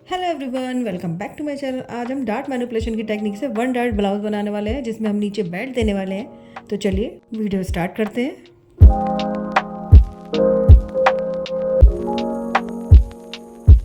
Hello everyone, welcome back to my channel. आज हम dart manipulation की टेक्निक से वन डार्ट ब्लाउज बनाने वाले हैं, जिसमें हम नीचे बेल्ट देने वाले हैं। तो चलिए वीडियो स्टार्ट करते हैं।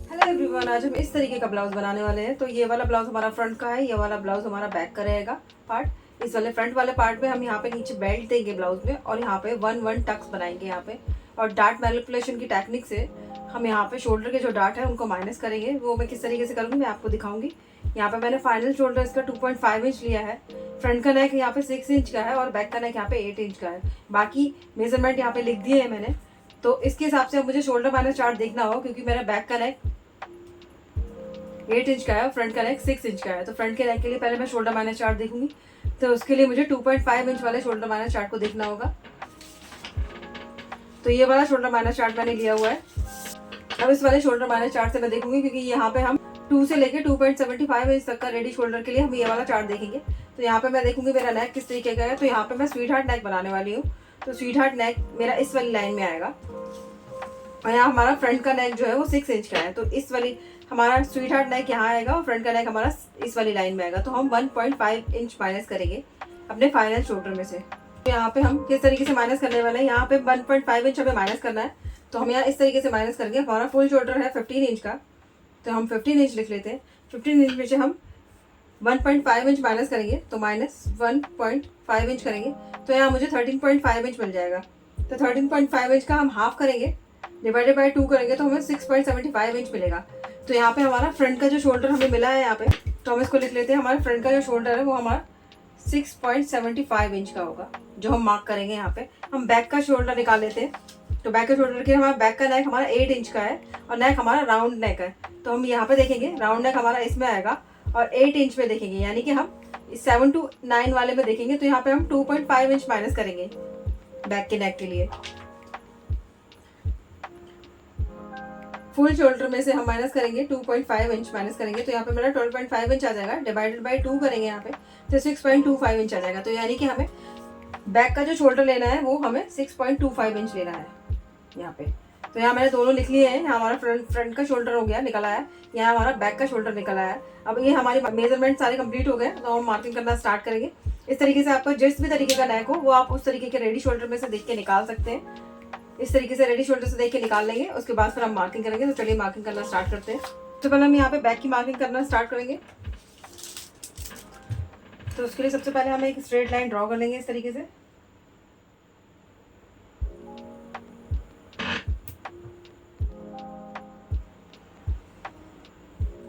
हेलो एवरीवन, आज हम इस तरीके का ब्लाउज बनाने वाले हैं। तो ये वाला ब्लाउज हमारा फ्रंट का है, ये वाला ब्लाउज हमारा बैक का रहेगा पार्ट। इस वाले फ्रंट वाले पार्ट में हम यहाँ पे नीचे बेल्ट देंगे ब्लाउज में, और यहाँ पे वन वन टक्स बनाएंगे यहाँ पे। और डार्ट मैनिपुलेशन की टेक्निक से हम यहाँ पे शोल्डर के जो डार्ट है उनको माइनस करेंगे। वो मैं किस तरीके से करूँगी मैं आपको दिखाऊंगी। यहाँ पे मैंने फाइनल शोल्डर इसका 2.5 इंच लिया है। फ्रंट का नेक यहाँ पे 6 इंच का है और बैक का नेक यहाँ पे 8 इंच का है। बाकी मेजरमेंट यहाँ पे लिख दिए है मैंने। तो इसके हिसाब से अब मुझे शोल्डर माइनस चार्ट देखना हो, क्योंकि मेरा बैक का नेक 8 इंच का है और फ्रंट का नेक 6 इंच का है। तो फ्रंट के नेक के लिए पहले मैं शोल्डर माइनस चार्ट देखूंगी। तो उसके लिए मुझे 2.5 इंच वाले शोल्डर माइनस चार्ट को देखना होगा। तो ये वाला शोल्डर माइनस चार्ट मैंने लिया हुआ है। अब इस वाले शोल्डर माइनस चार्ट से मैं देखूंगी, क्योंकि यहाँ पे हम 2 से लेके 2.75 इंच तक का रेडी शोल्डर के लिए हम ये वाला चार्ट देखेंगे। तो यहाँ पे मैं देखूंगी मेरा नेक किस तरीके का है। तो यहाँ पे मैं स्वीट हार्ट नेक बनाने वाली हूँ। तो स्वीट हार्ट नेक मेरा इस वाली लाइन में आएगा, और यहाँ हमारा फ्रंट का नेक जो है वो 6 इंच का है। तो इस वाली हमारा स्वीट हार्ट नेक यहाँ आएगा और फ्रंट का नेक हमारा इस वाली लाइन में आएगा। तो हम 1.5 इंच माइनस करेंगे अपने फाइनल शोल्डर में से। तो यहाँ पे हम किस तरीके से माइनस करने वाले हैं, यहाँ पे 1.5 इंच हमें माइनस करना है। तो हम यहाँ इस तरीके से माइनस करेंगे। हमारा फुल शोल्डर है 15 इंच का, तो हम 15 इंच लिख लेते हैं। 15 इंच में से हम 1.5 इंच माइनस करेंगे, तो माइनस 1.5 इंच करेंगे। तो यहाँ मुझे 13.5 इंच मिल जाएगा। तो 13.5 इंच का हम हाफ करेंगे, डिवाइडेड बाई 2 करेंगे, तो हमें 6.75 इंच मिलेगा। तो यहाँ पे हमारा फ्रंट का जो शोल्डर हमें मिला है यहाँ पे, तो हम इसको लिख लेते हैं। हमारे फ्रंट का जो शोल्डर है वो हमारा 6.75 इंच का होगा, जो हम मार्क करेंगे यहाँ पे। हम बैक का शोल्डर निकाल लेते हैं। तो बैक के शोल्डर के हमारा बैक का नेक हमारा 8 इंच का है और नेक हमारा राउंड नेक है। तो हम यहाँ पे देखेंगे राउंड नेक हमारा इसमें आएगा और 8 इंच में देखेंगे, यानी कि हम 7 to 9 वाले में देखेंगे। तो यहाँ पे हम 2.5 इंच माइनस करेंगे बैक के नेक के लिए। फुल शोल्डर में से हम माइनस करेंगे 2.5 इंच माइनस करेंगे। तो यहाँ पे मेरा 12.5 इंच आ जाएगा, डिवाइडेड बाई 2 करेंगे यहाँ पे, तो 6.25 इंच आ जाएगा। तो यानी कि हमें बैक का जो शोल्डर लेना है वो हमें 6.25 इंच लेना है यहाँ पे। तो यहाँ मैंने दोनों लिख लिए हैं। यहाँ हमारा फ्रंट का शोल्डर हो गया निकल आया, यहाँ हमारा बैक का शोल्डर निकल आया। अब ये हमारी मेजरमेंट सारे कंप्लीट हो गए, तो हम मार्किंग करना स्टार्ट करेंगे। इस तरीके से आपका जिस भी तरीके का नेक हो वो आप उस तरीके के रेडी शोल्डर में से देख के निकाल सकते हैं। इस तरीके से रेडी शोल्डर से देख के निकाल लेंगे, उसके बाद फिर हम मार्किंग करेंगे। तो चलिए मार्किंग करना स्टार्ट करते हैं। तो पहले हम यहाँ पे बैक की मार्किंग करना स्टार्ट करेंगे। तो उसके लिए सबसे पहले हम एक स्ट्रेट लाइन ड्रॉ कर लेंगे इस तरीके से।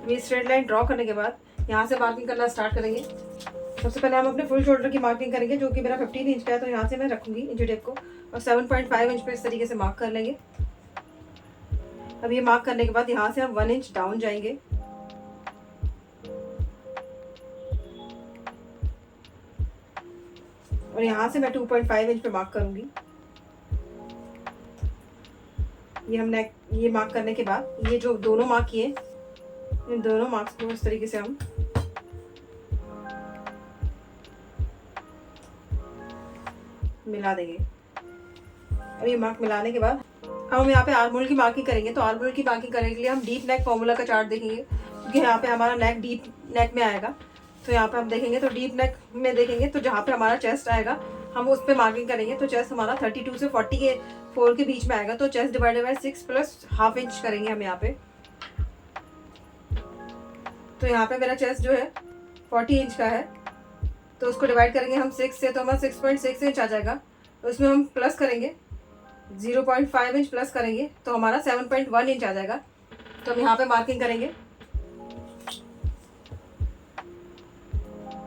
ये स्ट्रेट लाइन ड्रॉ करने के बाद यहाँ से मार्किंग करना स्टार्ट करेंगे। सबसे पहले हम अपने फुल शोल्डर की मार्किंग करेंगे, जो कि मेरा 15 इंच का है। तो यहाँ से मैं रखूंगी इंची टेप को और 7.5 इंच पे इस तरीके से मार्क कर लेंगे। अब ये मार्क करने के बाद यहाँ से हम 1 इंच डाउन जाएंगे, और यहाँ से मैं 2.5 इंच पे मार्क करूंगी। ये हमने ये मार्क करने के बाद ये जो दोनों मार्क किए, इन दोनों मार्क्स को इस तरीके से हम मिला देंगे। अब ये मार्क मिलाने के बाद हम यहाँ पे आर्महोल की मार्किंग करेंगे। तो आर्महोल की मार्किंग करने के लिए हम डीप नेक फॉर्मूला का चार्ट देखेंगे, क्योंकि यहाँ पे हमारा नेक डीप नेक में आएगा। तो यहाँ पे हम देखेंगे, तो डीप नेक में देखेंगे तो जहाँ पे हमारा चेस्ट आएगा हम उस पर मार्किंग करेंगे। तो चेस्ट हमारा 32 से 44 के बीच में आएगा। तो chest divided by 6 plus half inch करेंगे हम यहाँ पे। तो यहाँ पे मेरा चेस्ट जो है 40 इंच का है, तो उसको डिवाइड करेंगे हम 6 से, तो हमारा 6.6 इंच आ जाएगा। तो उसमें हम प्लस करेंगे 0.5 इंच प्लस करेंगे, तो हमारा 7.1 इंच आ जाएगा। तो हम यहाँ पे मार्किंग करेंगे।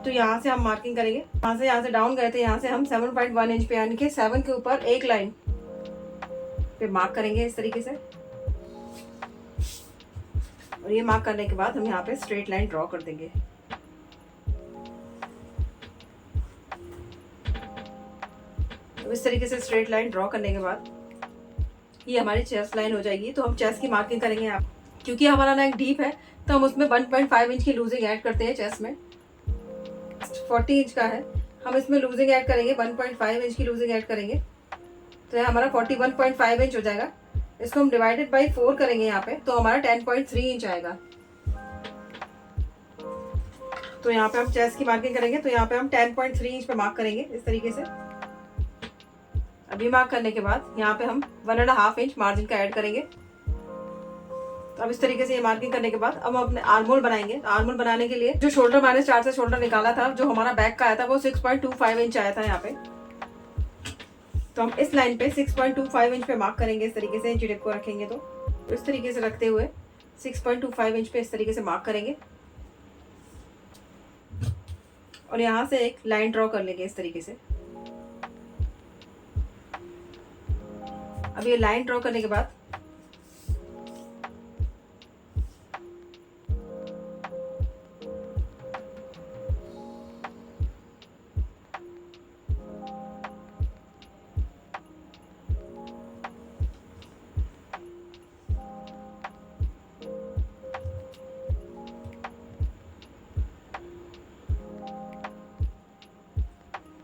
तो यहाँ से हम मार्किंग करेंगे, यहाँ से डाउन गए थे, यहाँ से हम 7.1 इंच पे, यानी कि 7 के ऊपर एक लाइन पे मार्क करेंगे इस तरीके से। और ये मार्क करने के बाद हम यहाँ पे स्ट्रेट लाइन ड्रॉ कर देंगे। तो इस तरीके से स्ट्रेट लाइन ड्रॉ करने के बाद ये हमारी चेस्ट लाइन हो जाएगी। तो हम चेस्ट की मार्किंग करेंगे यहाँ, क्योंकि हमारा नेक डीप है तो हम उसमें 1.5 इंच की लूजिंग ऐड करते हैं। चेस्ट में 40 इंच का है, हम इसमें लूजिंग ऐड करेंगे, 1.5 इंच की लूजिंग ऐड करेंगे। तो ये हमारा 41.5 इंच हो जाएगा। इसको हम डिवाइडेड बाई 4 करेंगे यहाँ पे, तो हमारा 10.3 इंच आएगा। तो यहाँ पे हम चेस्ट की मार्किंग करेंगे, तो यहाँ पे हम 10.3 इंच पे मार्क करेंगे इस तरीके से। अभी मार्क करने के बाद यहाँ पे हम 1.5 इंच मार्जिन का ऐड करेंगे। तो अब इस तरीके से ये मार्किंग करने के बाद अब हम अपने आर्मोल बनाएंगे। तो आर्मोल बनाने के लिए जो शोल्डर -4 से शोल्डर निकाला था, जो हमारा बैक का आया था, वो 6.25 इंच आया था यहाँ पे। तो हम इस लाइन पे 6.25 इंच पे मार्क करेंगे इस तरीके से। इंची टेप को रखेंगे तो इस तरीके से रखते हुए 6.25 इंच पे इस तरीके से मार्क करेंगे और यहाँ से एक लाइन ड्रॉ कर लेंगे इस तरीके से। अब ये लाइन ड्रॉ करने के बाद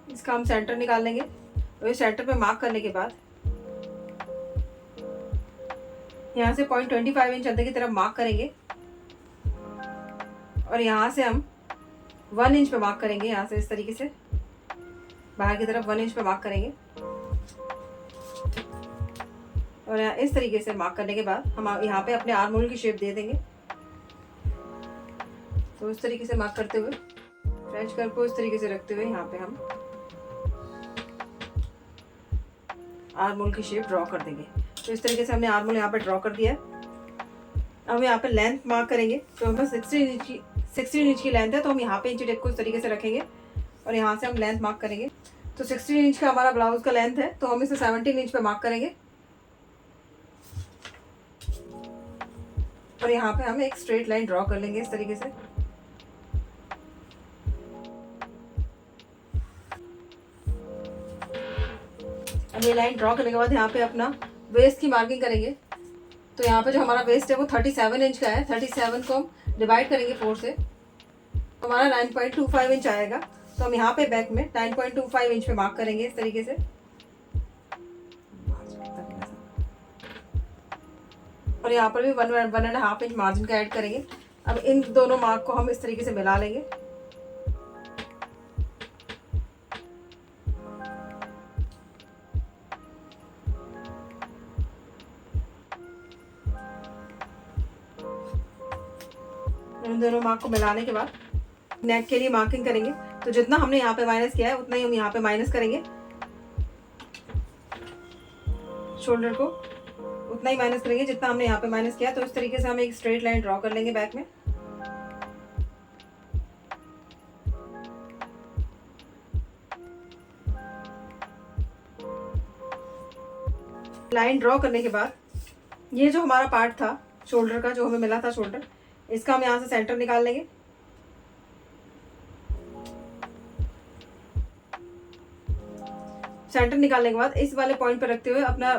इसका हम सेंटर निकाल लेंगे। और ये सेंटर पे मार्क करने के बाद यहाँ से 0.25 इंच अंदर की तरफ मार्क करेंगे और यहाँ से हम 1 इंच पे मार्क करेंगे। यहाँ से इस तरीके से बाहर की तरफ 1 इंच पे मार्क करेंगे और यहाँ इस तरीके से मार्क करने के बाद हम यहाँ पे अपने आर्म होल की शेप दे देंगे। तो इस तरीके से मार्क करते हुए फ्रेंच कर्व को इस तरीके से रखते हुए यहाँ पे हम आर्म होल की शेप ड्रॉ कर देंगे। तो इस तरीके से हमने आर्म होल यहाँ पे ड्रॉ कर दिया है। अब यहाँ पे लेंथ मार्क करेंगे। तो हमारे 16 इंच की लेंथ है, तो हम यहाँ पे इंची टेप को इस तरीके से रखेंगे और यहाँ से हम लेंथ मार्क करेंगे। तो 16 इंच का हमारा ब्लाउज का लेंथ है, तो हम इसे 17 इंच पे मार्क करेंगे और यहाँ पे हम एक स्ट्रेट लाइन ड्रॉ कर लेंगे इस तरीके से। अब ये लाइन ड्रॉ करने के बाद यहाँ पे अपना वेस्ट की मार्किंग करेंगे। तो यहाँ पे जो हमारा वेस्ट है वो 37 इंच का है। 37 को हम डिवाइड करेंगे 4 से, तो हमारा 9.25 इंच आएगा। तो हम यहाँ पे बैक में 9.25 इंच पे मार्क करेंगे इस तरीके से और यहाँ पर भी 1.5 इंच मार्जिन का ऐड करेंगे। अब इन दोनों मार्क को हम इस तरीके से मिला लेंगे। इन दोनों मार्क को मिलाने के बाद नेक के लिए मार्किंग करेंगे। तो जितना हमने यहाँ पे माइनस किया है उतना ही हम यहाँ पे माइनस करेंगे। शोल्डर को उतना ही माइनस करेंगे जितना हमने यहाँ पे माइनस किया। तो इस तरीके से हम एक स्ट्रेट लाइन ड्रॉ कर लेंगे बैक में। लाइन ड्रॉ करने के बाद ये जो हमारा पार्ट था शोल्डर का, जो हमें मिला था शोल्डर, इसका हम यहाँ से सेंटर निकाल लेंगे। सेंटर निकालने के बाद इस वाले पॉइंट पर रखते हुए अपना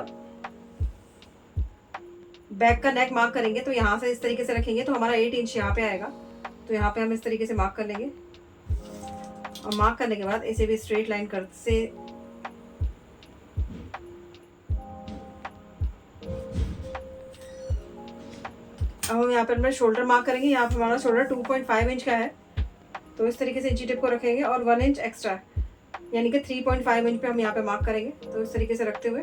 बैक का नेक मार्क करेंगे। तो यहाँ से इस तरीके से रखेंगे तो हमारा 8 इंच यहाँ पे आएगा। तो यहाँ पे हम इस तरीके से मार्क कर लेंगे और मार्क करने के बाद इसे भी स्ट्रेट लाइन कर से अब हम यहाँ पर अपना शोल्डर मार्क करेंगे। यहाँ पे हमारा शोल्डर 2.5 इंच का है, तो इस तरीके से इंची टिप को रखेंगे और 1 इंच एक्स्ट्रा यानी कि 3.5 इंच पे हम यहाँ पे मार्क करेंगे। तो इस तरीके से रखते हुए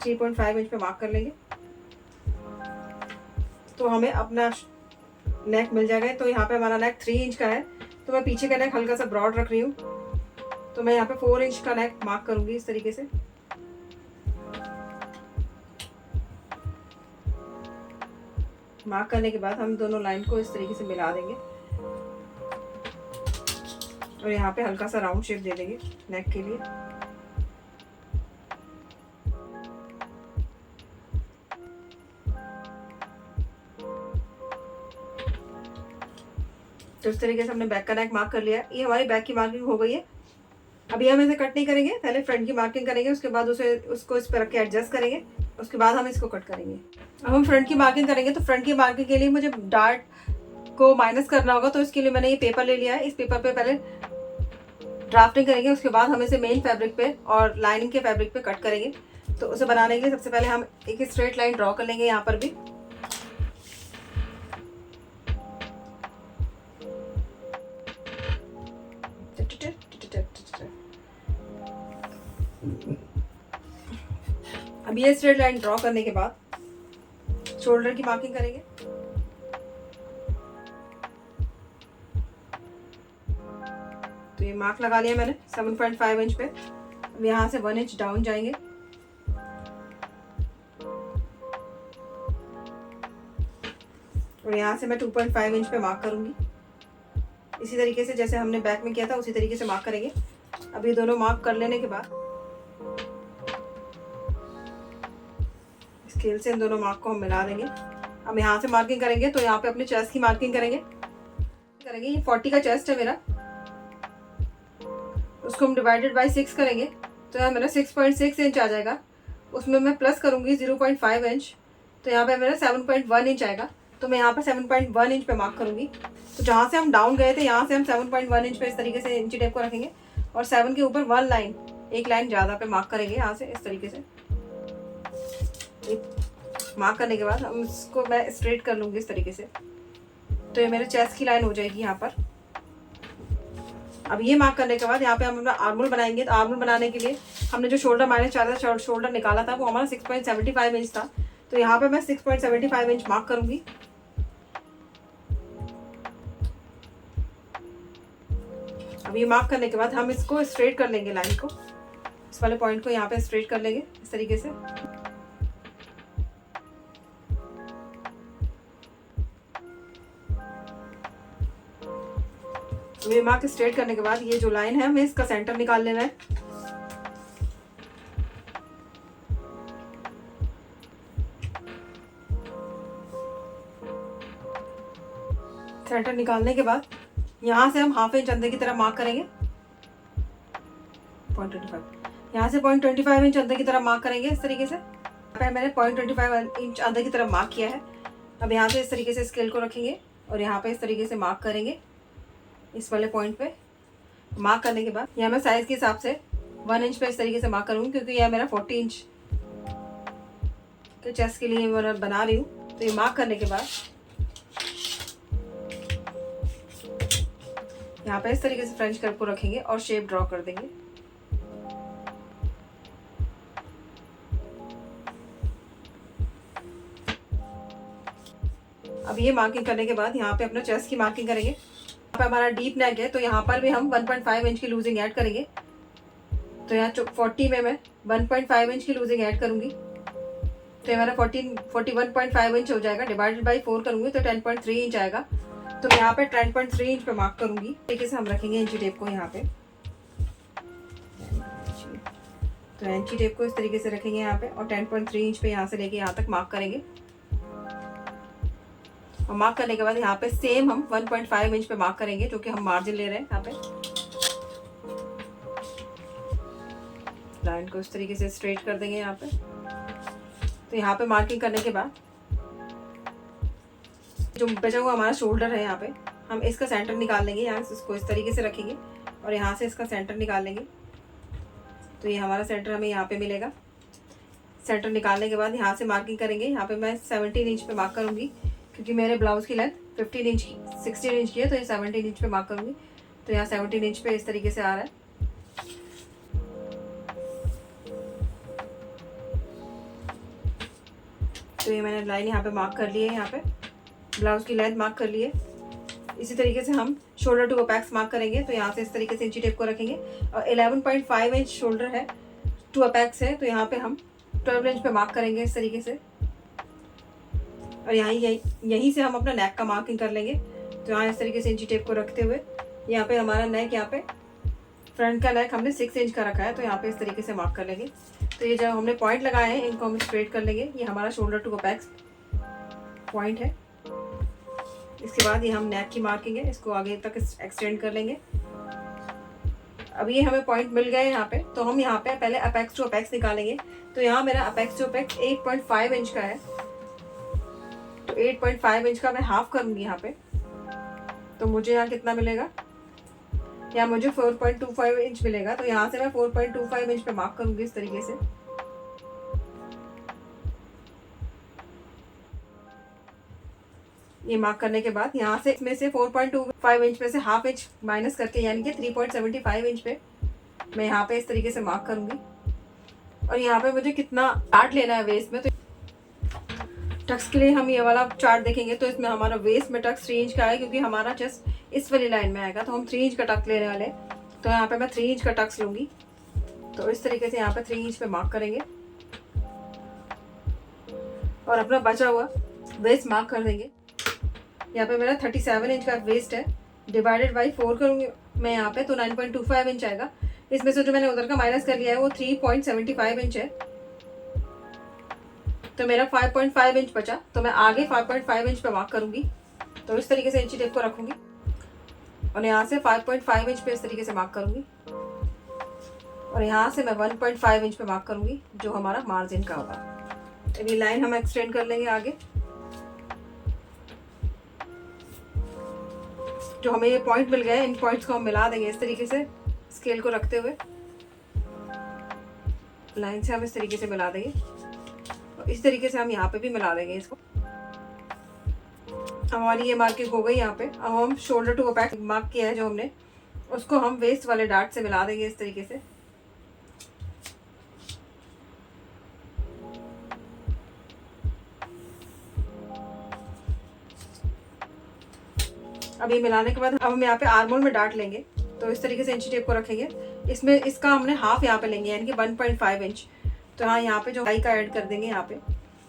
3.5 इंच पे मार्क कर लेंगे तो हमें अपना नेक मिल जाएगा। तो यहाँ पे हमारा नेक 3 इंच का है, तो मैं पीछे का नेक हल्का सा ब्रॉड रख रही हूँ। तो मैं यहाँ पे 4 इंच का नेक मार्क करूँगी इस तरीके से। मार्क करने के बाद हम दोनों लाइन को इस तरीके से मिला देंगे और यहाँ पे हल्का सा राउंड शेप दे देंगे नेक के लिए। तो इस तरीके से हमने बैक का नेक मार्क कर लिया। ये हमारी बैक की मार्किंग हो गई है। अभी हम इसे कट नहीं करेंगे, पहले फ्रंट की मार्किंग करेंगे, उसके बाद उसको इस पर रख के एडजस्ट करेंगे, उसके बाद हम इसको कट करेंगे। अब हम फ्रंट की मार्किंग करेंगे। तो फ्रंट की मार्किंग के लिए मुझे डार्ट को माइनस करना होगा, तो इसके लिए मैंने ये पेपर ले लिया है। इस पेपर पे पहले ड्राफ्टिंग करेंगे, उसके बाद हम इसे मेन फैब्रिक पे और लाइनिंग के फैब्रिक पे कट करेंगे। तो उसे बनाने के लिए सबसे पहले हम एक स्ट्रेट लाइन ड्रॉ कर लेंगे यहाँ पर भी। अब ये स्ट्रेट लाइन ड्रॉ करने के बाद शोल्डर की मार्किंग करेंगे। तो ये मार्क लगा लिया मैंने 7.5 इंच पे। अब यहाँ से 1 इंच डाउन जाएंगे। और यहाँ से मैं 2.5 इंच पे मार्क करूंगी। इसी तरीके से जैसे हमने बैक में किया था उसी तरीके से मार्क करेंगे। अब ये दोनों मार्क कर लेने के बाद स्केल से इन दोनों मार्क को हम मिला देंगे। अब यहाँ से मार्किंग करेंगे तो यहाँ पे अपने चेस्ट की मार्किंग करेंगे। ये 40 का चेस्ट है मेरा, उसको हम डिवाइडेड बाय 6 करेंगे तो यहाँ मेरा 6.6 इंच आ जाएगा। उसमें मैं प्लस करूँगी 0.5 इंच, तो यहाँ पे मेरा 7.1 इंच आएगा। तो मैं यहाँ पे 7.1 इंच पे मार्क करूँगी। तो जहाँ से हम डाउन गए थे यहाँ से हम 7.1 इंच पे इस तरीके से इंची टेप को रखेंगे और 7 के ऊपर 1 लाइन, एक लाइन ज़्यादा पे मार्क करेंगे यहाँ से इस तरीके से। मार्क करने के बाद हम इसको मैं स्ट्रेट कर लूँगी इस तरीके से। तो ये मेरे चेस्ट की लाइन हो जाएगी यहाँ पर। अब ये मार्क करने के बाद यहाँ पे हम अपना आर्मोल बनाएंगे। तो आर्मोल बनाने के लिए हमने जो शोल्डर माइनस 4 था, शोल्डर निकाला था, वो हमारा 6.75 इंच था। तो यहाँ पे मैं 6.75 इंच मार्क करूंगी। अब ये मार्क करने के बाद हम इसको स्ट्रेट कर लेंगे, लाइन को, इस वाले पॉइंट को यहाँ पे स्ट्रेट कर लेंगे इस तरीके से। ये मार्क स्ट्रेट करने के बाद ये जो लाइन है हमें इसका सेंटर निकाल लेना है। सेंटर निकालने के बाद यहाँ से हम 1/2 इंच अंदर की तरफ मार्क करेंगे। 0.25 यहाँ से 0.25 इंच अंदर की तरफ मार्क करेंगे इस तरीके से। मैंने 0.25 इंच अंदर की तरफ मार्क किया है। अब यहाँ से इस तरीके से स्केल को रखेंगे और यहाँ पे इस तरीके से मार्क करेंगे इस वाले पॉइंट पे। मार्क करने के बाद यहाँ मैं साइज के हिसाब से 1 इंच पे इस तरीके से मार्क करूँगी, क्योंकि यह मेरा 40 इंच के चेस्ट के लिए मैं बना रही हूँ। तो ये मार्क करने के बाद यहाँ पे इस तरीके से फ्रेंच कर्व को रखेंगे और शेप ड्रॉ कर देंगे। अब ये मार्किंग करने के बाद यहाँ पे अपना चेस्ट की मार्किंग करेंगे। यहाँ पे हमारा डीप नेक है तो यहाँ पर भी हम 1.5 इंच की लूजिंग ऐड करेंगे। तो यहाँ 40 में मैं 1.5 इंच की लूजिंग ऐड करूंगी। तो ये मेरा 41.5 इंच हो जाएगा। डिवाइडेड बाई 4 करूंगी तो 10.3 इंच आएगा। तो मैं यहाँ पे 10.3 इंच पे मार्क करूंगी। तरीके से हम रखेंगे इंची टेप को यहाँ पे। तो इंची टेप को इस तरीके से रखेंगे यहाँ पे और 10.3 इंच पे यहाँ से लेके यहाँ तक मार्क करेंगे। और मार्क करने के बाद यहाँ पे सेम हम 1.5 इंच पे मार्क करेंगे, जो कि हम मार्जिन ले रहे हैं यहाँ पे। लाइन को इस तरीके से स्ट्रेट कर देंगे यहाँ पे। तो यहाँ पे मार्किंग करने के बाद जो बचा हुआ हमारा शोल्डर है यहाँ पे, हम इसका सेंटर निकाल लेंगे। यहाँ से इसको इस तरीके से रखेंगे और यहाँ से इसका सेंटर निकाल लेंगे। तो ये हमारा सेंटर हमें यहाँ पे मिलेगा। सेंटर निकालने के बाद यहाँ से मार्किंग करेंगे। यहाँ पे मैं 17 इंच पे मार्क करूँगी, क्योंकि मेरे ब्लाउज की लेंथ 16 इंच की है। तो ये 17 इंच पे मार्क करूँगी। तो यहाँ 17 इंच पे इस तरीके से आ रहा है। तो ये मैंने लाइन यहाँ पे मार्क कर ली है। यहाँ पे ब्लाउज की लेंथ मार्क कर ली है। इसी तरीके से हम शोल्डर टू अपेक्स मार्क करेंगे। तो यहाँ से इस तरीके से इंची टेप को रखेंगे और 11.5 इंच शोल्डर है, टू अपेक्स है। तो यहाँ पे हम 12 इंच पे मार्क करेंगे इस तरीके से। और यहीं से हम अपना नेक का मार्किंग कर लेंगे। तो यहाँ इस तरीके से इंची टेप को रखते हुए यहाँ पे हमारा नेक, यहाँ पे फ्रंट का नेक हमने 6 इंच का रखा है। तो यहाँ पे इस तरीके से मार्क कर लेंगे। तो ये जो हमने पॉइंट लगाए हैं इनको हम स्ट्रेट कर लेंगे। ये हमारा शोल्डर टू अपेक्स पॉइंट है। इसके बाद ये हम नेक की मार्किंग है, इसको आगे तक एक्सटेंड कर लेंगे। अब ये हमें पॉइंट मिल गए यहाँ पे। तो हम यहाँ पे पहले अपेक्स टू अपेक्स निकालेंगे। तो यहाँ मेरा अपेक्स टू अपेक्स 8.5 इंच का है। तो 8.5 इंच का मैं हाफ करूँगी यहाँ पे। तो मुझे यहाँ कितना मिलेगा, यहाँ मुझे 4.25 इंच मिलेगा। तो यहाँ से मैं 4.25 इंच पे मार्क करूँगी इस तरीके से। ये मार्क करने के बाद यहाँ से इसमें से 4.25 इंच में से ½ इंच माइनस करके, यानी कि 3.75 इंच पे मैं यहाँ पे इस तरीके से मार्क करूँगी। और यहाँ पे मुझे कितना चार्ट लेना है वेस्ट में। तो टक्स के लिए हम ये वाला चार्ट देखेंगे तो इसमें हमारा वेस्ट में टक्स 3 इंच का है, क्योंकि हमारा चेस्ट इस वाली लाइन में आएगा, तो हम 3 इंच का टक्स लेने वाले हैं। तो यहाँ पे मैं 3 इंच का टक्स लूँगी। तो इस तरीके से यहाँ पे 3 इंच पे मार्क करेंगे और अपना बचा हुआ वेस्ट मार्क कर देंगे। यहाँ पे मेरा 37 इंच का वेस्ट है, डिवाइडेड बाई 4 करूँगी मैं यहाँ पे, तो 9.25 इंच आएगा। इसमें से जो मैंने उधर का माइनस कर लिया है वो 3.75 इंच है, तो मेरा 5.5 इंच बचा। तो मैं आगे 5.5 इंच पे मार्क करूँगी। तो इस तरीके से इंची टेप को रखूँगी और यहाँ से 5.5 इंच पे इस तरीके से मार्क करूँगी और यहाँ से मैं 1.5 इंच पे मार्क करूँगी, जो हमारा मार्जिन का होगा। अब ये लाइन हम एक्सटेंड कर लेंगे आगे। जो हमें ये पॉइंट मिल गया है, इन पॉइंट्स को हम मिला देंगे इस तरीके से, स्केल को रखते हुए लाइन से हम इस तरीके से मिला देंगे और इस तरीके से हम यहाँ पे भी मिला देंगे इसको। हमारी ये मार्किंग हो गई यहाँ पे। अब हम शोल्डर टू अपेक्स मार्क किया है जो हमने, उसको हम वेस्ट वाले डार्ट से मिला देंगे इस तरीके से। अब ये मिलाने के बाद अब हम यहाँ पे आर्मोल में डार्ट लेंगे। तो इस तरीके से इंची टेप को रखेंगे। इसमें इसका हमने हाफ यहाँ पे लेंगे, यानी कि 1.5 इंच। तो हाँ, यहाँ पे जो हाई का ऐड कर देंगे यहाँ पे,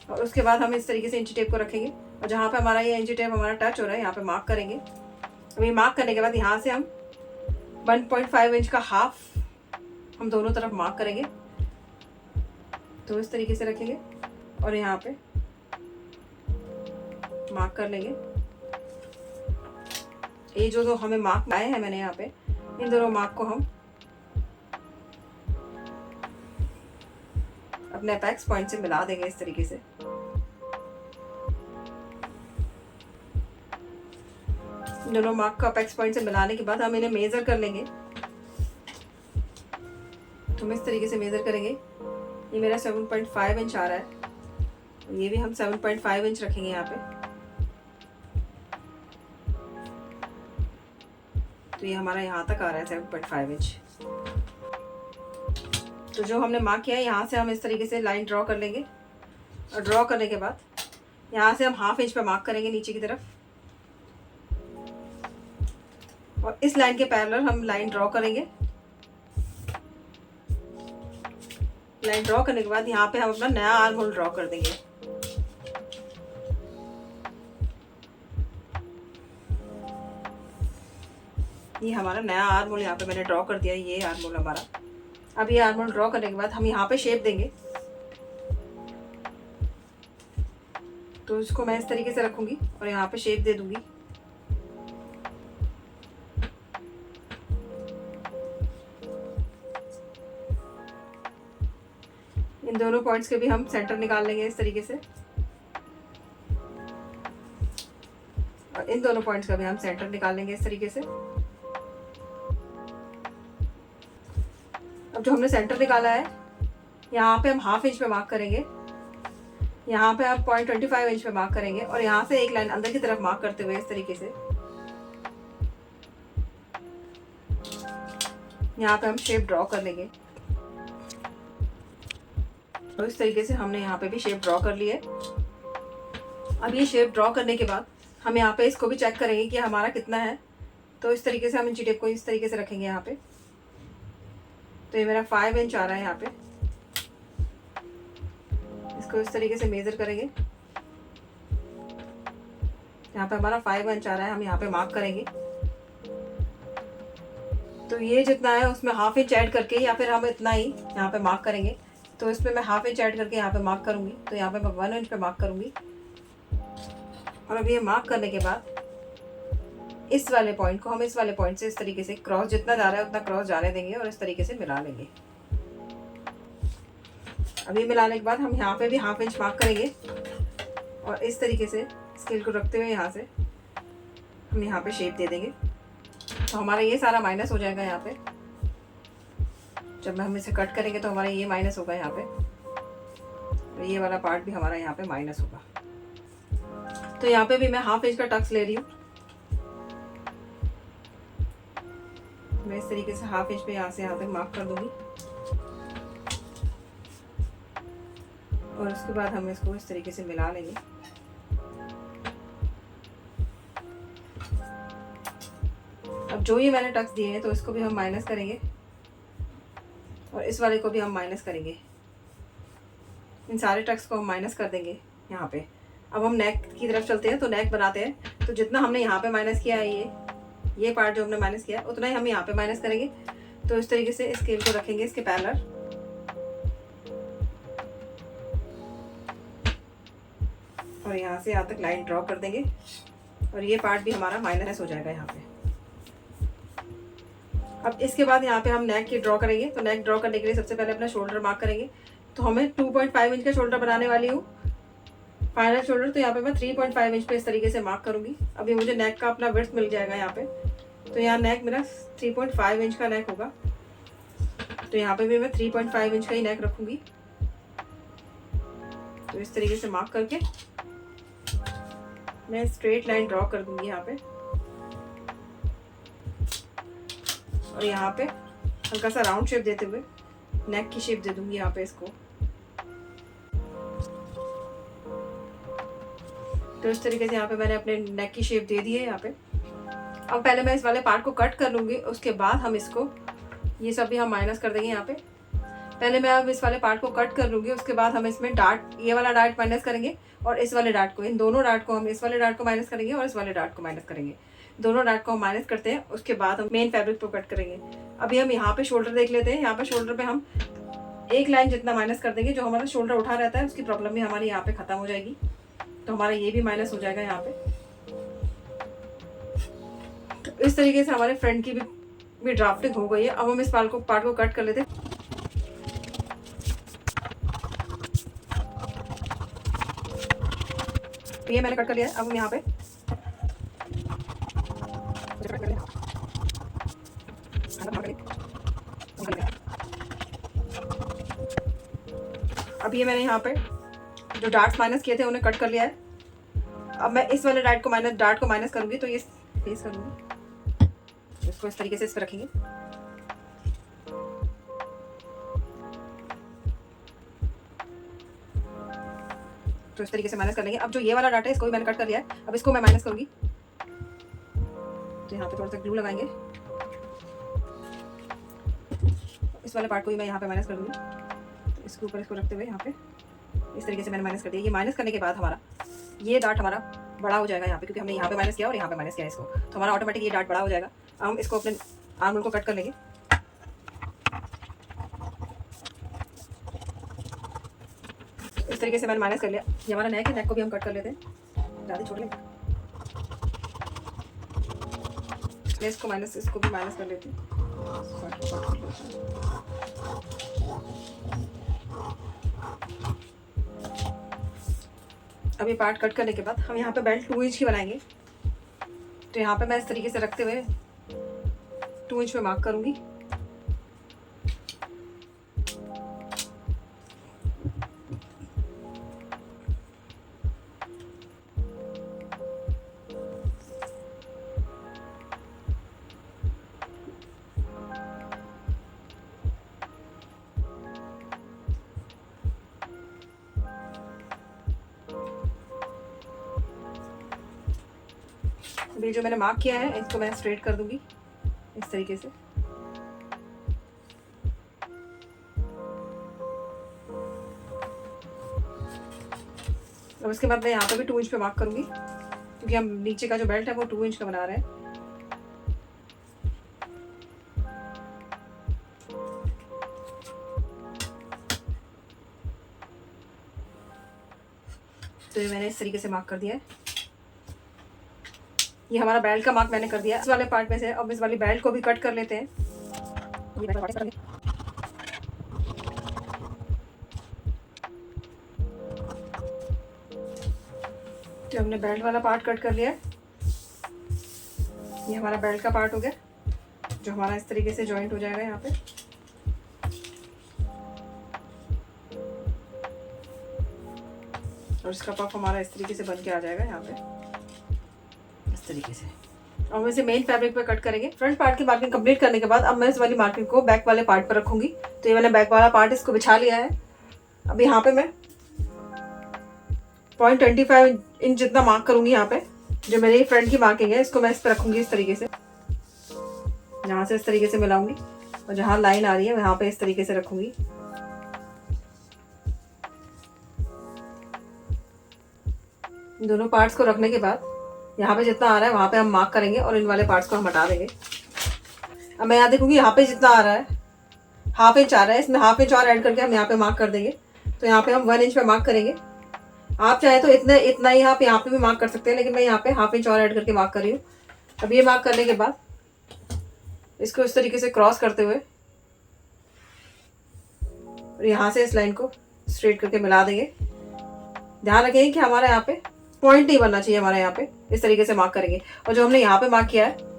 और उसके बाद हम इस तरीके से इंची टेप को रखेंगे और जहाँ पे हमारा ये इंची टेप हमारा टच हो रहा है यहाँ पे मार्क करेंगे। अभी मार्क करने के बाद यहाँ से हम 1.5 इंच का हाफ हम दोनों तरफ मार्क करेंगे। तो इस तरीके से रखेंगे और यहाँ पे मार्क कर लेंगे। ये जो हमें मार्क आए हैं मैंने यहाँ पे, इन दोनों मार्क को हम अपने अपेक्स पॉइंट से मिला देंगे इस तरीके से। दोनों मार्क को अपेक्स पॉइंट से मिलाने के बाद हम इन्हें मेजर कर लेंगे। तो हम इस तरीके से मेजर करेंगे। ये मेरा 7.5 इंच आ रहा है, ये भी हम 7.5 इंच रखेंगे यहाँ पे। तो ये हमारा यहाँ तक आ रहा है 7.5 इंच। तो जो हमने मार्क किया है यहाँ से हम इस तरीके से लाइन ड्रॉ कर लेंगे और ड्रॉ करने के बाद यहाँ से हम हाफ इंच पे मार्क करेंगे नीचे की तरफ और इस लाइन के पैरेलल हम लाइन ड्रॉ करेंगे। लाइन ड्रॉ करने के बाद यहाँ पे हम अपना नया आर्म होल ड्रॉ कर देंगे। ये हमारा नया आर्म होल यहाँ पे मैंने ड्रॉ कर दिया, ये आर्म होल हमारा। अब ये आर्म होल ड्रॉ करने के बाद हम यहाँ पे शेप देंगे। तो इसको मैं इस तरीके से रखूंगी और यहाँ पे शेप दे दूंगी। इन दोनों पॉइंट्स के भी हम सेंटर निकाल लेंगे इस तरीके से और इन दोनों पॉइंट्स का भी हम सेंटर निकाल लेंगे इस तरीके से। अब जो हमने सेंटर निकाला है यहाँ पे हम हाफ इंच पे मार्क करेंगे, यहाँ पे आप 0.25 इंच पे मार्क करेंगे और यहाँ से एक लाइन अंदर की तरफ मार्क करते हुए इस तरीके से यहाँ पे हम शेप ड्रॉ कर लेंगे। तो इस तरीके से हमने यहाँ पे भी शेप ड्रॉ कर लिया है। अब ये शेप ड्रॉ करने के बाद हम यहाँ पे इसको भी चेक करेंगे कि हमारा कितना है। तो इस तरीके से हम इंची टेप को इस तरीके से रखेंगे यहाँ पे। तो ये मेरा 5 इंच आ रहा है यहाँ पे, इसको इस तरीके से मेजर करेंगे। यहाँ पे हमारा 5 इंच आ रहा है, हम यहाँ पे मार्क करेंगे। तो ये जितना है उसमें हाफ इंच ऐड करके या फिर हम इतना ही यहाँ पे मार्क करेंगे। तो इसमें मैं हाफ इंच ऐड करके यहाँ पे मार्क करूँगी। तो यहाँ पे मैं 1 इंच पे मार्क करूँगी और अब ये मार्क करने के बाद इस वाले पॉइंट को हम इस वाले पॉइंट से इस तरीके से क्रॉस जितना जा रहा है उतना क्रॉस जाने देंगे और इस तरीके से मिला लेंगे। अब ये मिलाने के बाद हम यहाँ पे भी हाफ इंच मार्क करेंगे और इस तरीके से स्केल को रखते हुए यहाँ से हम यहाँ पे शेप दे देंगे। तो हमारा ये सारा माइनस हो जाएगा यहाँ पे। जब हम इसे कट करेंगे तो हमारा ये माइनस होगा यहाँ पे और ये वाला पार्ट भी हमारा यहाँ पे माइनस होगा। तो यहाँ पे भी मैं हाफ इंच का टक्स ले रही हूँ। मैं इस तरीके से हाफ इंच पे यहाँ से यहाँ तक मार्क कर दूंगी। और उसके बाद हम इसको इस तरीके से मिला लेंगे। अब जो ये मैंने टक्स दिए हैं तो इसको भी हम माइनस करेंगे और इस वाले को भी हम माइनस करेंगे। इन सारे टक्स को हम माइनस कर देंगे यहाँ पे। अब हम नेक की तरफ चलते हैं, तो नेक बनाते हैं। तो जितना हमने यहाँ पे माइनस किया है ये पार्ट जो हमने माइनस किया है उतना ही हम यहाँ पे माइनस करेंगे। तो इस तरीके से स्केल को रखेंगे इसके पैरेलल और यहाँ से यहाँ तक लाइन ड्रॉ कर देंगे और ये पार्ट भी हमारा माइनस हो जाएगा यहाँ पे। अब इसके बाद यहाँ पे हम नेक की ड्रॉ करेंगे। तो नेक ड्रॉ करने के लिए सबसे पहले अपना शोल्डर मार्क करेंगे। तो हमें 2.5 इंच का शोल्डर बनाने वाली हूँ फाइनल शोल्डर। तो यहाँ पे मैं 3.5 इंच पे इस तरीके से मार्क करूँगी। अभी मुझे नेक का अपना विड्थ मिल जाएगा यहाँ पे। तो यहाँ नेक मेरा 3.5 इंच का नेक होगा। तो यहाँ पे भी मैं 3.5 इंच का ही नेक रखूँगी। तो इस तरीके से मार्क करके मैं स्ट्रेट लाइन ड्रॉ कर दूँगी यहाँ पे और यहाँ पे हल्का सा राउंड शेप देते हुए नेक की शेप दे दूँगी यहाँ पे इसको। तो इस तरीके से यहाँ पे मैंने अपने नेक की शेप दे दी है यहाँ पे। अब पहले मैं इस वाले पार्ट को कट कर लूँगी, उसके बाद हम इसको ये सब भी हम माइनस कर देंगे यहाँ पे। पहले मैं अब इस वाले पार्ट को कट कर लूँगी, उसके बाद हम इसमें डार्ट, ये वाला डार्ट माइनस करेंगे और इस वाले डार्ट को, इन दोनों डार्ट को हम इस वाले डार्ट को माइनस करेंगे और इस वाले डार्ट को माइनस करेंगे। दोनों डार्ट को हम माइनस करते हैं, उसके बाद हम मेन फैब्रिक को कट करेंगे। अभी हम यहाँ पे शोल्डर देख लेते हैं। यहाँ पे शोल्डर पे हम एक लाइन जितना माइनस कर देंगे। जो हमारा शोल्डर उठा रहता है उसकी प्रॉब्लम भी हमारी यहाँ पे खत्म हो जाएगी। तो हमारा ये भी माइनस हो जाएगा यहाँ पे। तो इस तरीके से हमारे फ्रंट की भी ड्राफ्टिंग हो गई है। अब हम इस पार्ट को कट कर लेते हैं। तो ये मैंने कट कर लिया है। अब हम यहाँ पे अब ये मैंने यहाँ पे जो डार्ट्स माइनस किए थे उन्हें कट कर लिया है। अब मैं इस वाले डार्ट को माइनस करूंगी। तो ये फेस करूंगी, इसको इस तरीके से इस पर रखेंगे। तो इस तरीके से माइनस कर लेंगे। अब जो ये वाला डार्ट है इसको भी मैंने कट कर लिया है। अब इसको मैं माइनस करूंगी। तो यहाँ पे थोड़ा सा ग्लू लगाएंगे। इस वाले पार्ट को भी मैं यहाँ पे माइनस कर दूंगी। तो इसके ऊपर इसको रखते हुए यहाँ पे इस तरीके से मैंने माइनस कर दिया। ये माइनस करने के बाद हमारा ये डार्ट हमारा बड़ा हो जाएगा यहाँ पे, क्योंकि हमने यहाँ पे माइनस किया और यहाँ पे माइनस किया इसको। तो हमारा ऑटोमेटिक ये डार्ट बड़ा हो जाएगा। अब हम इसको अपने आर्म होल को कट कर लेंगे। इस तरीके से मैंने माइनस कर लिया। ये हमारा नेक है, नेक को भी हम कट कर लेते हैं। ज़्यादा छोड़ लेंगे, इसको माइनस, इसको भी माइनस कर लेते हैं। अब ये पार्ट कट करने के बाद हम यहाँ पे बेल्ट 2 इंच की बनाएंगे। तो यहाँ पे मैं इस तरीके से रखते हुए 2 इंच पे मार्क करूँगी। अभी जो मैंने मार्क किया है इसको मैं स्ट्रेट कर दूंगी इस तरीके से। अब इसके बाद मैं यहाँ पे भी 2 इंच पे मार्क करूंगी, क्योंकि हम नीचे का जो बेल्ट है वो 2 इंच का बना रहे हैं। तो ये मैंने इस तरीके से मार्क कर दिया है। ये हमारा बेल्ट का मार्क मैंने कर दिया इस वाले पार्ट में से। अब इस वाली बेल्ट को भी कट कर लेते हैं। तो हमने बेल्ट वाला पार्ट कट कर लिया है। ये हमारा बेल्ट का पार्ट हो गया, जो हमारा इस तरीके से जॉइंट हो जाएगा यहाँ पे। और इसका पफ हमारा इस तरीके से बन के आ जाएगा यहाँ पे इस तरीके से। और हम इसे मेन फैब्रिक पे कट करेंगे। फ्रंट पार्ट की मार्किंग कंप्लीट करने के बाद अब मैं इस वाली मार्किंग को बैक वाले पार्ट पर रखूंगी। तो ये मैंने बैक वाला पार्ट इसको बिछा लिया है। अब यहाँ पे मैं 0.25 इंच जितना मार्क करूँगी यहाँ पे। जो मेरी फ्रंट की मार्किंग है इसको मैं इस पर रखूँगी इस तरीके से, यहाँ से इस तरीके से मिलाऊंगी और जहाँ लाइन आ रही है वहाँ पे इस तरीके से रखूँगी। दोनों पार्ट्स को रखने के बाद यहाँ पे जितना आ रहा है वहाँ पे हम मार्क करेंगे और इन वाले पार्ट्स को हम हटा देंगे। अब मैं यहाँ देखूँगी यहाँ पे जितना आ रहा है 1/2 इंच आ रहा है, इसमें 1/2 इंच और ऐड करके हम यहाँ पे मार्क कर देंगे। तो यहाँ पे हम 1 इंच पे मार्क करेंगे। आप चाहे तो इतना ही आप यहाँ पे भी मार्क कर सकते हैं, लेकिन मैं यहाँ पे 1/2 इंच और ऐड करके मार्क कर रही हूँ। अब ये मार्क करने के बाद इसको इस तरीके से क्रॉस करते हुए और यहाँ से इस लाइन को स्ट्रेट करके मिला देंगे। ध्यान रखेंगे कि हमारे यहाँ पे पॉइंट नहीं बनना चाहिए, हमारे यहाँ पे इस तरीके से मार्क करेंगे। और जो हमने यहाँ पे मार्क किया है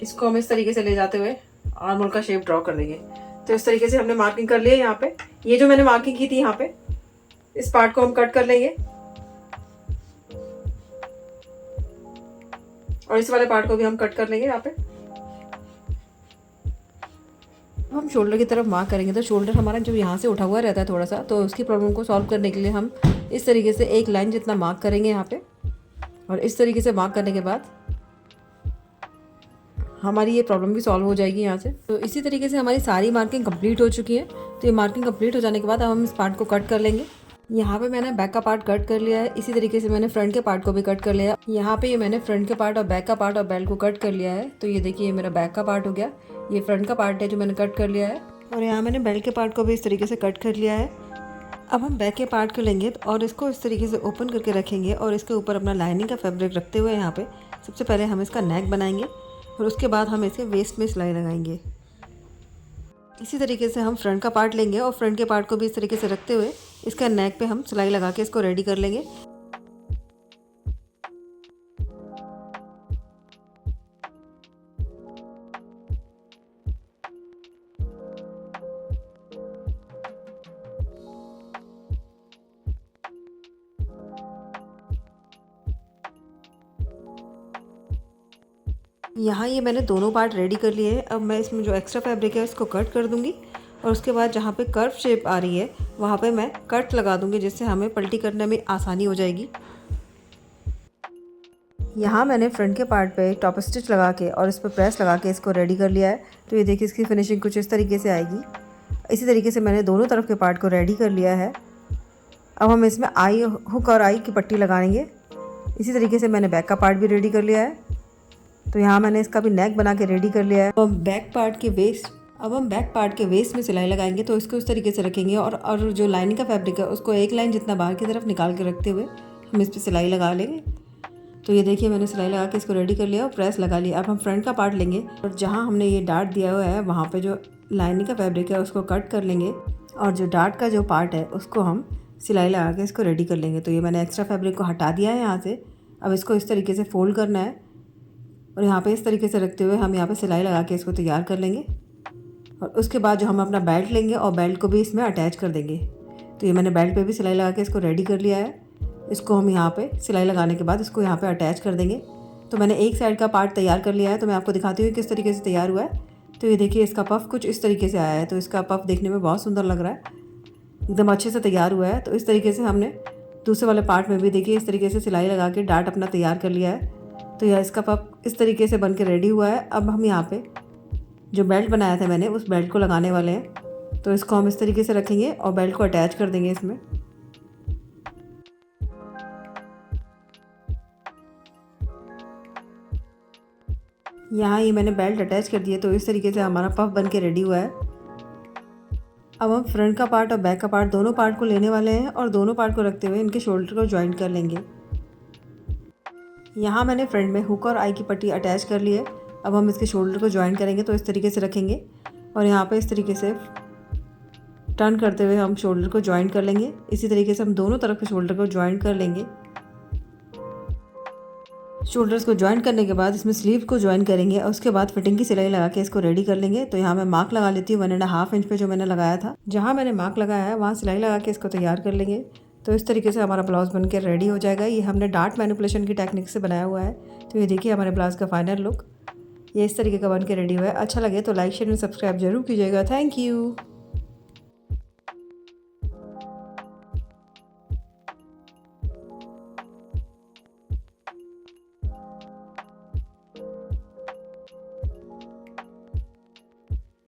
इसको हम इस तरीके से ले जाते हुए आर्म होल का शेप ड्रॉ कर देंगे। तो इस तरीके से हमने मार्किंग कर ली है। यहाँ पे ये जो मैंने मार्किंग की थी यहाँ पे इस पार्ट को हम कट कर लेंगे और इस वाले पार्ट को भी हम कट कर लेंगे। यहाँ पे हम शोल्डर की तरफ मार्क करेंगे। तो शोल्डर हमारा जो यहाँ से उठा हुआ रहता है थोड़ा सा, तो उसकी प्रॉब्लम को सॉल्व करने के लिए हम इस तरीके से एक लाइन जितना मार्क करेंगे यहाँ पे। और इस तरीके से मार्क करने के बाद हमारी ये प्रॉब्लम भी सॉल्व हो जाएगी यहाँ से। तो इसी तरीके से हमारी सारी मार्किंग कंप्लीट हो चुकी है। तो ये मार्किंग कंप्लीट हो जाने के बाद अब हम इस पार्ट को कट कर लेंगे। यहाँ पे मैंने बैक का पार्ट कट कर लिया है। इसी तरीके से मैंने फ्रंट के पार्ट को भी कट कर लिया। यहाँ पे ये मैंने फ्रंट के पार्ट और बैक का पार्ट और बेल्ट को कट कर लिया है। तो ये देखिए ये मेरा बैक का पार्ट हो गया, ये फ्रंट का पार्ट है जो मैंने कट कर लिया है। और यहाँ मैंने बेल्ट के पार्ट को भी इस तरीके से कट कर लिया है। अब हम बैक के पार्ट को लेंगे और इसको इस तरीके से ओपन करके रखेंगे और इसके ऊपर अपना लाइनिंग का फैब्रिक रखते हुए यहाँ पे सबसे पहले हम इसका नेक बनाएंगे और उसके बाद हम इसके वेस्ट में सिलाई लगाएंगे। इसी तरीके से हम फ्रंट का पार्ट लेंगे और फ्रंट के पार्ट को भी इस तरीके से रखते हुए इसका नेक पे हम सिलाई लगा के इसको रेडी कर लेंगे। यहाँ ये मैंने दोनों पार्ट रेडी कर लिए हैं। अब मैं इसमें जो एक्स्ट्रा फैब्रिक है उसको कट कर दूंगी और उसके बाद जहाँ पे कर्व शेप आ रही है वहाँ पे मैं कट लगा दूंगी, जिससे हमें पल्टी करने में आसानी हो जाएगी। यहाँ मैंने फ्रंट के पार्ट पे टॉप स्टिच लगा के और इस पर प्रेस लगा के इसको रेडी कर लिया है। तो ये देखिए इसकी फिनिशिंग कुछ इस तरीके से आएगी। इसी तरीके से मैंने दोनों तरफ के पार्ट को रेडी कर लिया है। अब हम इसमें आई हुक और आई की पट्टी लगाएंगे। इसी तरीके से मैंने बैक का पार्ट भी रेडी कर लिया है। तो यहाँ मैंने इसका भी नेक बना के रेडी कर लिया है। अब हम बैक पार्ट के वेस्ट में सिलाई लगाएंगे। तो इसको इस तरीके से रखेंगे और जो लाइनिंग का फैब्रिक है उसको एक लाइन जितना बाहर की तरफ निकाल के रखते हुए हम इस पर सिलाई लगा लेंगे। तो ये देखिए मैंने सिलाई लगा के इसको रेडी कर लिया और प्रेस लगा लिया। अब हम फ्रंट का पार्ट लेंगे और जहाँ हमने ये डार्ट दिया हुआ है वहाँ पे जो लाइनिंग का फैब्रिक है उसको कट कर लेंगे और जो डार्ट का जो पार्ट है उसको हम सिलाई लगा के इसको रेडी कर लेंगे। तो ये मैंने एक्स्ट्रा फैब्रिक को हटा दिया है यहाँ से। अब इसको इस तरीके से फोल्ड करना है और यहाँ पे इस तरीके से रखते हुए हम यहाँ पे सिलाई लगा के इसको तैयार कर लेंगे। और उसके बाद जो हम अपना बेल्ट लेंगे और बेल्ट को भी इसमें अटैच कर देंगे। तो ये मैंने बेल्ट पे भी सिलाई लगा के इसको रेडी कर लिया है। इसको हम यहाँ पे सिलाई लगाने के बाद इसको यहाँ पे अटैच कर देंगे। तो मैंने एक साइड का पार्ट तैयार कर लिया है। तो मैं आपको दिखाती हूँ किस तरीके से तैयार हुआ है। तो ये देखिए इसका पफ कुछ इस तरीके से आया है। तो इसका पफ देखने में बहुत सुंदर लग रहा है, एकदम अच्छे से तैयार हुआ है। तो इस तरीके से हमने दूसरे वाले पार्ट में भी देखिए इस तरीके से सिलाई लगा के डार्ट अपना तैयार कर लिया है। तो यह इसका पफ इस तरीके से बन के रेडी हुआ है। अब हम यहाँ पे जो बेल्ट बनाया था मैंने उस बेल्ट को लगाने वाले हैं। तो इसको हम इस तरीके से रखेंगे और बेल्ट को अटैच कर देंगे इसमें। यहाँ ये मैंने बेल्ट अटैच कर दिया। तो इस तरीके से हमारा पफ बन के रेडी हुआ है। अब हम फ्रंट का पार्ट और बैक का पार्ट दोनों पार्ट को लेने वाले हैं और दोनों पार्ट को रखते हुए इनके शोल्डर को ज्वाइंट कर लेंगे। यहाँ मैंने फ्रंट में हुक और आई की पट्टी अटैच कर ली है। अब हम इसके शोल्डर को ज्वाइन करेंगे। तो इस तरीके से रखेंगे और यहाँ पे इस तरीके से टर्न करते हुए हम शोल्डर को ज्वाइन कर लेंगे। इसी तरीके से हम दोनों तरफ के शोल्डर को ज्वाइन कर लेंगे। शोल्डर्स को ज्वाइन करने के बाद इसमें स्लीव को ज्वाइन करेंगे और उसके बाद फिटिंग की सिलाई लगा के इसको रेडी कर लेंगे। तो यहाँ मैं मार्क लगा लेती हूँ 1.5 इंच पे जो मैंने लगाया था। जहाँ मैंने मार्क लगाया है वहाँ सिलाई लगा के इसको तैयार कर लेंगे। तो इस तरीके से हमारा ब्लाउज बन के रेडी हो जाएगा। ये हमने डार्ट मैनिपुलेशन की टेक्निक से बनाया हुआ है। तो ये देखिए हमारे ब्लाउज का फाइनल लुक ये इस तरीके का बन के रेडी हुआ है। अच्छा लगे तो लाइक शेयर एंड सब्सक्राइब जरूर कीजिएगा। Thank you.